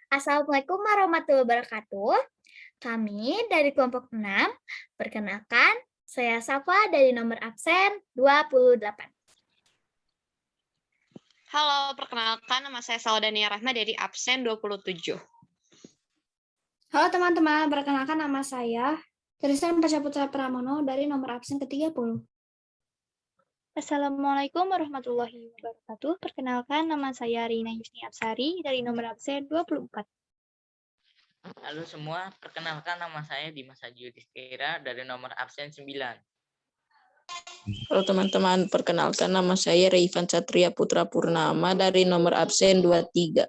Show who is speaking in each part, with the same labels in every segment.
Speaker 1: Assalamualaikum warahmatullahi wabarakatuh. Kami dari kelompok 6, perkenalkan, saya Safa dari nomor absen 28.
Speaker 2: Halo, perkenalkan nama saya Saudania Rahma dari absen 27.
Speaker 3: Halo teman-teman, perkenalkan nama saya Tristan Pasyaputra Pramono dari nomor absen ke-30.
Speaker 4: Assalamualaikum warahmatullahi wabarakatuh. Perkenalkan, nama saya Rina Yusni Absari dari nomor absen 24.
Speaker 5: Halo semua, perkenalkan nama saya Dimas Haji Yudhistira dari nomor absen 9.
Speaker 6: Halo teman-teman, perkenalkan nama saya Reivan Satria Putra Purnama dari nomor absen 23.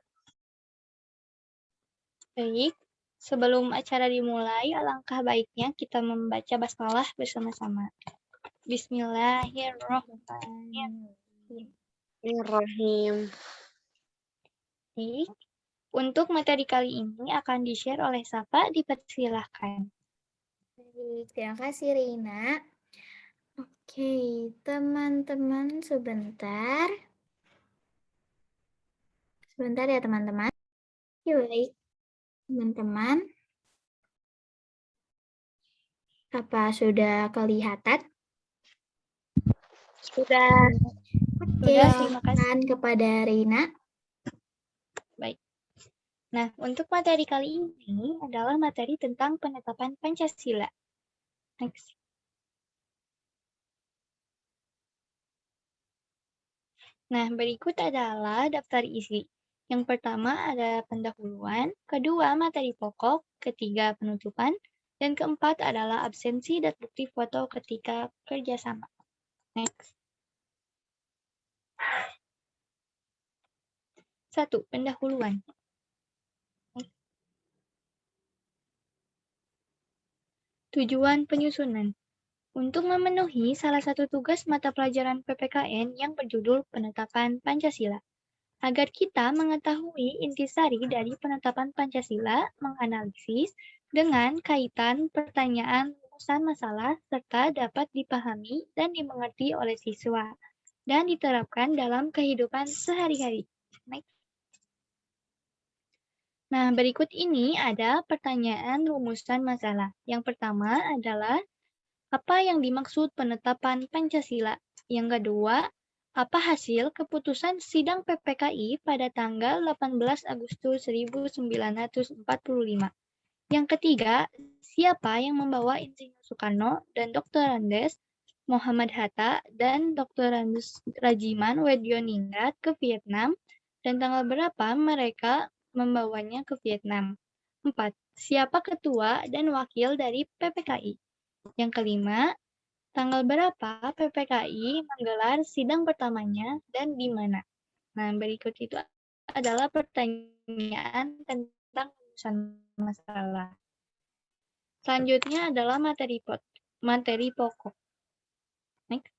Speaker 4: Baik, sebelum acara dimulai, alangkah baiknya kita membaca basmalah bersama-sama.
Speaker 2: Bismillahirrahmanirrahim.
Speaker 4: Baik, untuk materi kali ini akan di-share oleh Safa, dipersilahkan.
Speaker 1: Baik, terima kasih Rina. Oke, teman-teman sebentar. Sebentar ya teman-teman. Oke, baik. Teman-teman. Apa sudah kelihatan?
Speaker 4: Sudah.
Speaker 1: Oke,
Speaker 4: Terima kasih.
Speaker 1: silakan kepada Rina.
Speaker 4: Baik. Nah, untuk materi kali ini adalah materi tentang penetapan Pancasila. Next. Nah, berikut adalah daftar isi. Yang pertama ada pendahuluan, kedua materi pokok, ketiga penutupan, dan keempat adalah absensi dan bukti foto ketika kerjasama. Next. 1. Pendahuluan. Tujuan penyusunan. Untuk memenuhi salah satu tugas mata pelajaran PPKN yang berjudul Penetapan Pancasila. Agar kita mengetahui intisari dari penetapan Pancasila, menganalisis dengan kaitan pertanyaan rumusan masalah serta dapat dipahami dan dimengerti oleh siswa dan diterapkan dalam kehidupan sehari-hari. Nah, berikut ini ada pertanyaan rumusan masalah. Yang pertama adalah apa yang dimaksud penetapan Pancasila? Yang kedua, apa hasil keputusan sidang PPKI pada tanggal 18 Agustus 1945? Yang ketiga, siapa yang membawa Insinyur Soekarno dan Dr. Andes Muhammad Hatta dan Dr. Andes Rajiman Wedioningrat ke Vietnam dan tanggal berapa mereka membawanya ke Vietnam? 4. Siapa ketua dan wakil dari PPKI? Yang kelima, tanggal berapa PPKI menggelar sidang pertamanya dan di mana? Nah, berikut itu adalah pertanyaan tentang rumusan masalah. Selanjutnya adalah materi pokok. Next.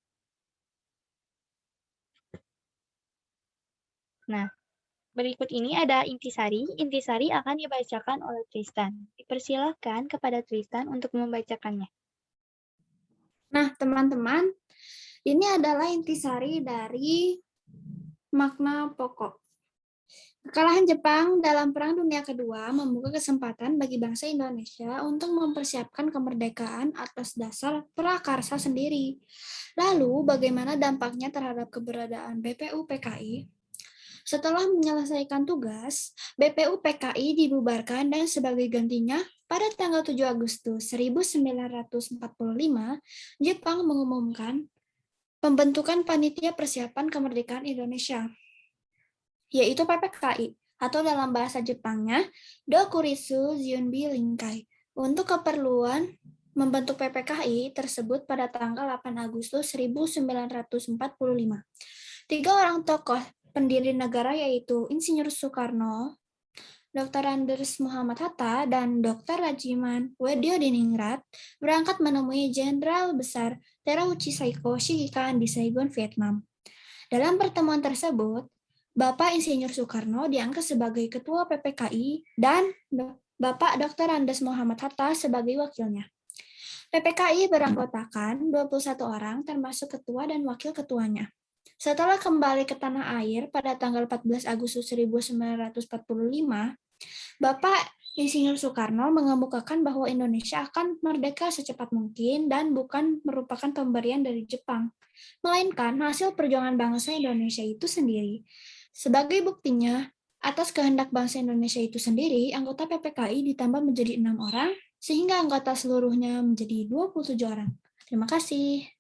Speaker 4: Nah, berikut ini ada intisari. Intisari akan dibacakan oleh Tristan. Dipersilahkan kepada Tristan untuk membacakannya.
Speaker 3: Nah, teman-teman, ini adalah intisari dari makna pokok. Kekalahan Jepang dalam Perang Dunia Kedua membuka kesempatan bagi bangsa Indonesia untuk mempersiapkan kemerdekaan atas dasar prakarsa sendiri. Lalu, bagaimana dampaknya terhadap keberadaan BPUPKI? Setelah menyelesaikan tugas, BPUPKI dibubarkan dan sebagai gantinya, pada tanggal 7 Agustus 1945, Jepang mengumumkan pembentukan Panitia Persiapan Kemerdekaan Indonesia, yaitu PPKI, atau dalam bahasa Jepangnya, Dokuritsu Junbi Rinkai, untuk keperluan membentuk PPKI tersebut pada tanggal 8 Agustus 1945. 3 orang tokoh pendiri negara yaitu Insinyur Soekarno, Dr. Andes Muhammad Hatta, dan Dr. Rajiman Wedioningrat berangkat menemui Jenderal Besar Terauchi Saiko Shikikan di Saigon, Vietnam. Dalam pertemuan tersebut, Bapak Insinyur Soekarno diangkat sebagai Ketua PPKI dan Bapak Dr. Andes Muhammad Hatta sebagai wakilnya. PPKI beranggotakan 21 orang termasuk ketua dan wakil ketuanya. Setelah kembali ke tanah air pada tanggal 14 Agustus 1945, Bapak Insinyur Soekarno mengemukakan bahwa Indonesia akan merdeka secepat mungkin dan bukan merupakan pemberian dari Jepang, melainkan hasil perjuangan bangsa Indonesia itu sendiri. Sebagai buktinya, atas kehendak bangsa Indonesia itu sendiri, anggota PPKI ditambah menjadi 6 orang, sehingga anggota seluruhnya menjadi 27 orang. Terima kasih.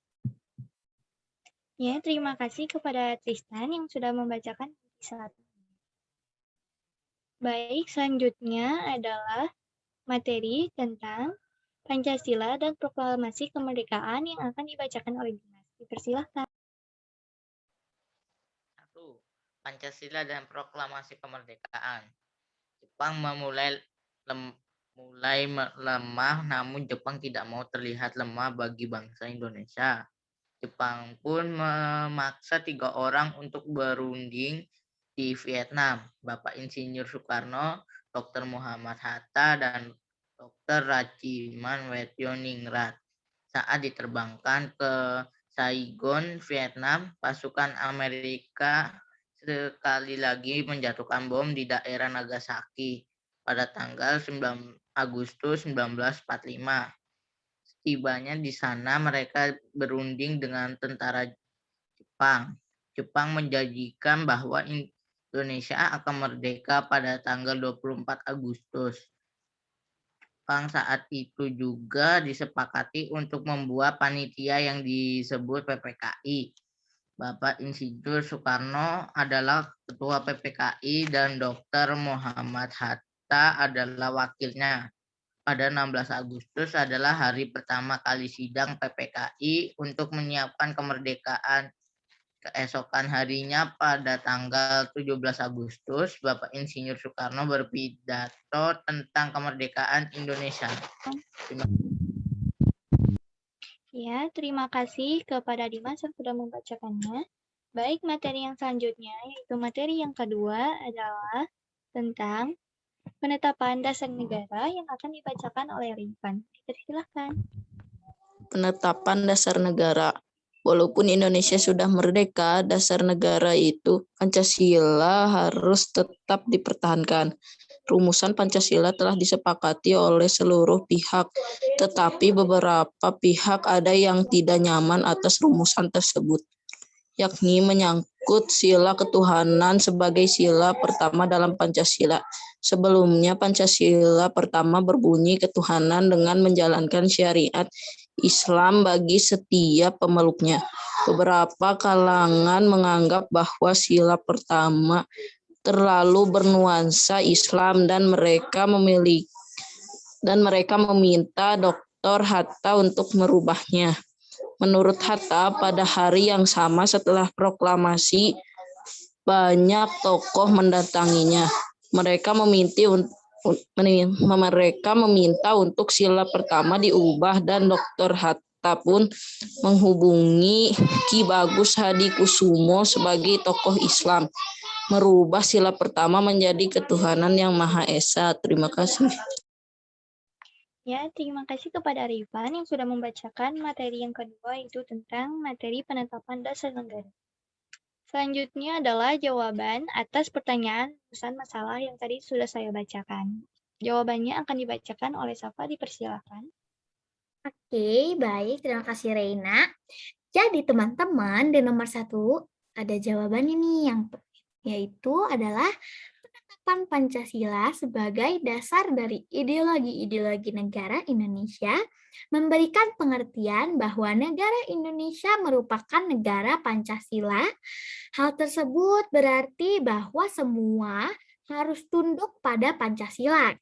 Speaker 4: Ya, terima kasih kepada Tristan yang sudah membacakan kisah. Baik, selanjutnya adalah materi tentang Pancasila dan Proklamasi Kemerdekaan yang akan dibacakan oleh Dimas. Dipersilahkan.
Speaker 5: 1. Pancasila dan Proklamasi Kemerdekaan. Jepang mulai lemah, namun Jepang tidak mau terlihat lemah bagi bangsa Indonesia. Jepang pun memaksa 3 orang untuk berunding di Vietnam, Bapak Insinyur Soekarno, Dr. Muhammad Hatta, dan Dr. Raciman Wetjoningrat. Saat diterbangkan ke Saigon, Vietnam, pasukan Amerika sekali lagi menjatuhkan bom di daerah Nagasaki pada tanggal 9 Agustus 1945. Setibanya di sana mereka berunding dengan tentara Jepang. Jepang menjanjikan bahwa Indonesia akan merdeka pada tanggal 24 Agustus. Jepang saat itu juga disepakati untuk membuat panitia yang disebut PPKI. Bapak Insinyur Soekarno adalah ketua PPKI dan Dr. Muhammad Hatta adalah wakilnya. Pada 16 Agustus adalah hari pertama kali sidang PPKI untuk menyiapkan kemerdekaan. Keesokan harinya pada tanggal 17 Agustus, Bapak Insinyur Soekarno berpidato tentang kemerdekaan Indonesia.
Speaker 4: Ya, terima kasih kepada Dimas yang sudah membacakannya. Baik, materi yang selanjutnya, yaitu materi yang kedua adalah tentang penetapan dasar negara yang akan dibacakan oleh Rifan. Dipersilahkan.
Speaker 6: Penetapan dasar negara. Walaupun Indonesia sudah merdeka, dasar negara itu Pancasila harus tetap dipertahankan. Rumusan Pancasila telah disepakati oleh seluruh pihak, tetapi beberapa pihak ada yang tidak nyaman atas rumusan tersebut, yakni menyangkut sila ketuhanan sebagai sila pertama dalam Pancasila. Sebelumnya Pancasila pertama berbunyi ketuhanan dengan menjalankan syariat Islam bagi setiap pemeluknya. Beberapa kalangan menganggap bahwa sila pertama terlalu bernuansa Islam dan mereka meminta Dr. Hatta untuk merubahnya. Menurut Hatta, pada hari yang sama setelah proklamasi, banyak tokoh mendatanginya. Mereka meminta untuk sila pertama diubah dan Dr. Hatta pun menghubungi Ki Bagus Hadikusumo sebagai tokoh Islam, merubah sila pertama menjadi ketuhanan yang Maha Esa. Terima kasih.
Speaker 4: Ya, terima kasih kepada Rifan yang sudah membacakan materi yang kedua, yaitu tentang materi penetapan dasar negara. Selanjutnya adalah jawaban atas pertanyaan rumusan masalah yang tadi sudah saya bacakan. Jawabannya akan dibacakan oleh Safa, dipersilakan.
Speaker 1: Oke, baik. Terima kasih Reina. Jadi teman-teman, di nomor 1 ada jawabannya nih, yaitu adalah penetapan Pancasila sebagai dasar dari ideologi-ideologi negara Indonesia, memberikan pengertian bahwa negara Indonesia merupakan negara Pancasila. Hal tersebut berarti bahwa semua harus tunduk pada Pancasila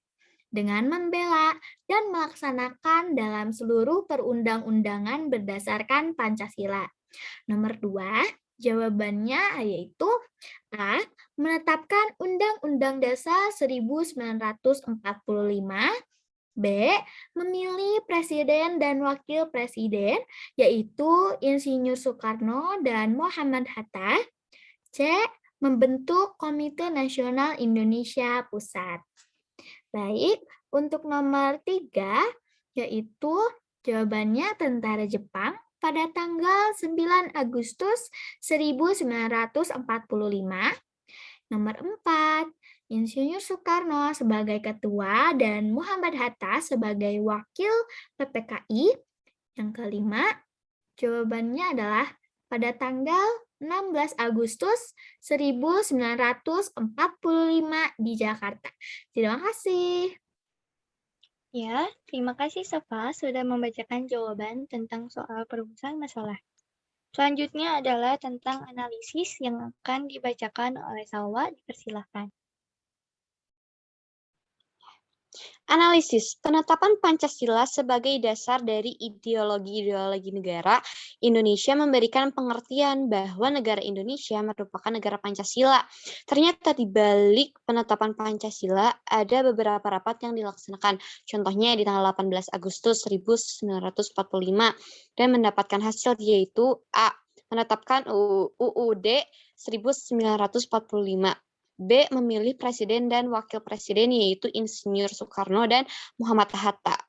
Speaker 1: dengan membela dan melaksanakan dalam seluruh perundang-undangan berdasarkan Pancasila. Nomor 2, jawabannya yaitu A. Menetapkan Undang-Undang Dasar 1945. B. Memilih presiden dan wakil presiden, yaitu Insinyur Soekarno dan Muhammad Hatta. C. Membentuk Komite Nasional Indonesia Pusat. Baik, untuk nomor 3, yaitu jawabannya tentara Jepang pada tanggal 9 Agustus 1945. Nomor 4, Insinyur Soekarno sebagai ketua dan Muhammad Hatta sebagai wakil PPKI. Yang kelima, jawabannya adalah pada tanggal 16 Agustus 1945 di Jakarta. Terima kasih.
Speaker 4: Ya, terima kasih Safa sudah membacakan jawaban tentang soal perumusan masalah. Selanjutnya adalah tentang analisis yang akan dibacakan oleh Salwa. Dipersilahkan.
Speaker 2: Analisis, penetapan Pancasila sebagai dasar dari ideologi-ideologi negara, Indonesia memberikan pengertian bahwa negara Indonesia merupakan negara Pancasila. Ternyata di balik penetapan Pancasila ada beberapa rapat yang dilaksanakan. Contohnya di tanggal 18 Agustus 1945 dan mendapatkan hasil yaitu A. Menetapkan UUD 1945. B. Memilih presiden dan wakil presiden yaitu Insinyur Soekarno dan Muhammad Hatta.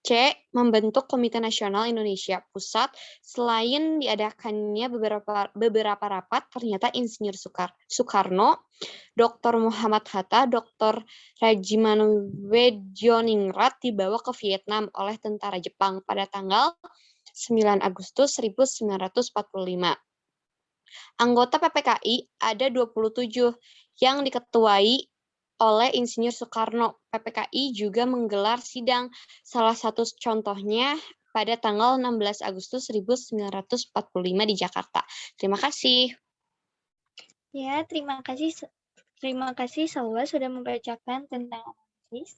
Speaker 2: C. Membentuk Komite Nasional Indonesia Pusat. Selain diadakannya beberapa rapat, ternyata Insinyur Soekarno, Dr. Muhammad Hatta, Dr. Rajimanwedjoningrat dibawa ke Vietnam oleh tentara Jepang pada tanggal 9 Agustus 1945. Anggota PPKI ada 27 yang diketuai oleh Insinyur Soekarno. PPKI juga menggelar sidang. Salah satu contohnya pada tanggal 16 Agustus 1945 di Jakarta. Terima kasih.
Speaker 4: Ya, terima kasih Salwa sudah membacakan tentang analisis.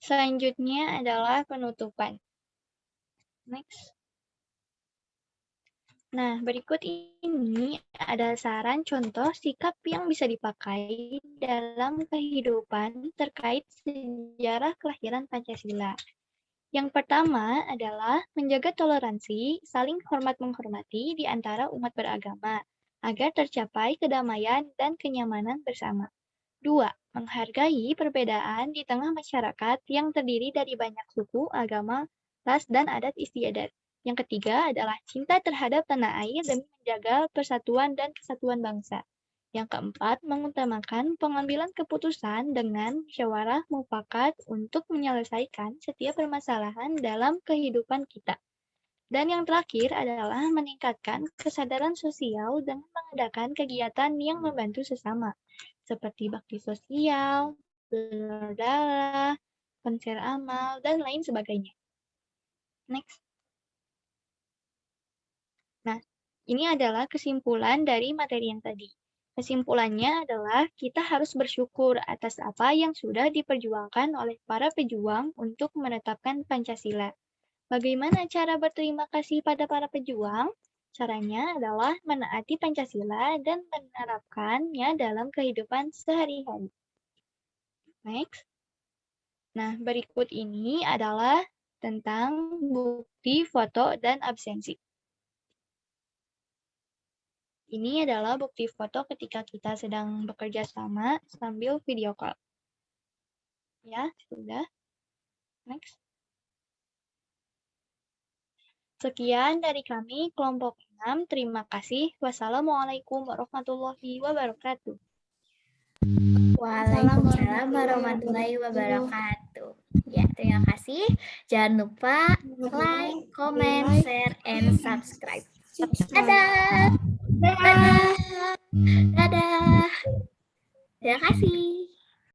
Speaker 4: Selanjutnya adalah penutupan. Next. Nah, berikut ini ada saran contoh sikap yang bisa dipakai dalam kehidupan terkait sejarah kelahiran Pancasila. Yang pertama adalah menjaga toleransi, saling hormat-menghormati di antara umat beragama, agar tercapai kedamaian dan kenyamanan bersama. 2. Menghargai perbedaan di tengah masyarakat yang terdiri dari banyak suku, agama, ras, dan adat istiadat. Yang ketiga adalah cinta terhadap tanah air demi menjaga persatuan dan kesatuan bangsa. Yang keempat, mengutamakan pengambilan keputusan dengan musyawarah mufakat untuk menyelesaikan setiap permasalahan dalam kehidupan kita. Dan yang terakhir adalah meningkatkan kesadaran sosial dengan mengadakan kegiatan yang membantu sesama, seperti bakti sosial, donor darah, konser amal, dan lain sebagainya. Next. Nah, ini adalah kesimpulan dari materi yang tadi. Kesimpulannya adalah kita harus bersyukur atas apa yang sudah diperjuangkan oleh para pejuang untuk menetapkan Pancasila. Bagaimana cara berterima kasih pada para pejuang? Caranya adalah menaati Pancasila dan menerapkannya dalam kehidupan sehari-hari. Next. Nah, berikut ini adalah tentang bukti foto dan absensi. Ini adalah bukti foto ketika kita sedang bekerja sama sambil video call. Ya, sudah. Next. Sekian dari kami, kelompok 6. Terima kasih. Wassalamualaikum warahmatullahi wabarakatuh.
Speaker 1: Waalaikumsalam warahmatullahi wabarakatuh. Ya, terima kasih. Jangan lupa like, comment, share, and subscribe. Dadah. Dadah. Dadah. Terima kasih.